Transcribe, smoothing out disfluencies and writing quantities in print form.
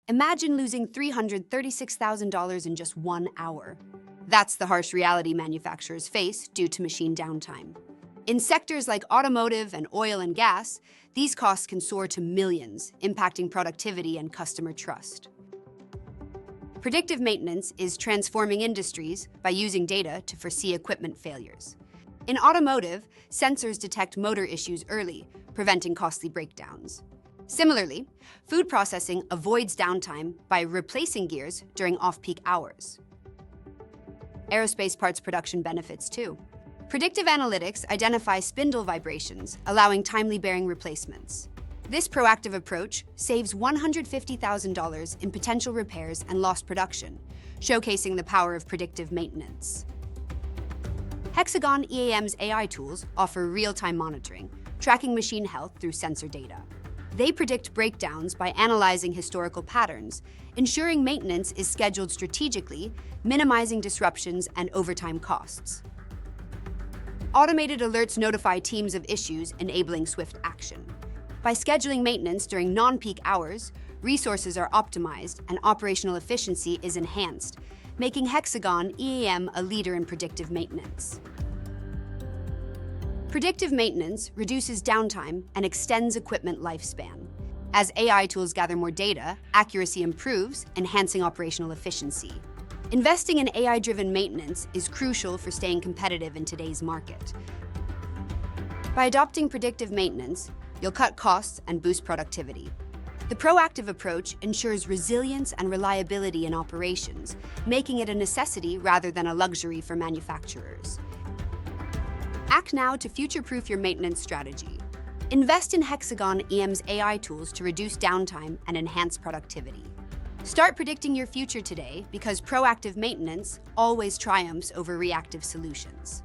Imagine losing $336,000 in just 1 hour. That's the harsh reality manufacturers face due to machine downtime. In sectors like automotive and oil and gas, these costs can soar to millions, impacting productivity and customer trust. Predictive maintenance is transforming industries by using data to foresee equipment failures. In automotive, sensors detect motor issues early, preventing costly breakdowns. Similarly, food processing avoids downtime by replacing gears during off-peak hours. Aerospace parts production benefits too. Predictive analytics identify spindle vibrations, allowing timely bearing replacements. This proactive approach saves $150,000 in potential repairs and lost production, showcasing the power of predictive maintenance. Hexagon EAM's AI tools offer real-time monitoring, tracking machine health through sensor data. They predict breakdowns by analyzing historical patterns, ensuring maintenance is scheduled strategically, minimizing disruptions and overtime costs. Automated alerts notify teams of issues, enabling swift action. By scheduling maintenance during non-peak hours, resources are optimized and operational efficiency is enhanced, making Hexagon EAM a leader in predictive maintenance. Predictive maintenance reduces downtime and extends equipment lifespan. As AI tools gather more data, accuracy improves, enhancing operational efficiency. Investing in AI-driven maintenance is crucial for staying competitive in today's market. By adopting predictive maintenance, you'll cut costs and boost productivity. The proactive approach ensures resilience and reliability in operations, making it a necessity rather than a luxury for manufacturers. Act now to future-proof your maintenance strategy. Invest in Hexagon EM's AI tools to reduce downtime and enhance productivity. Start predicting your future today because proactive maintenance always triumphs over reactive solutions.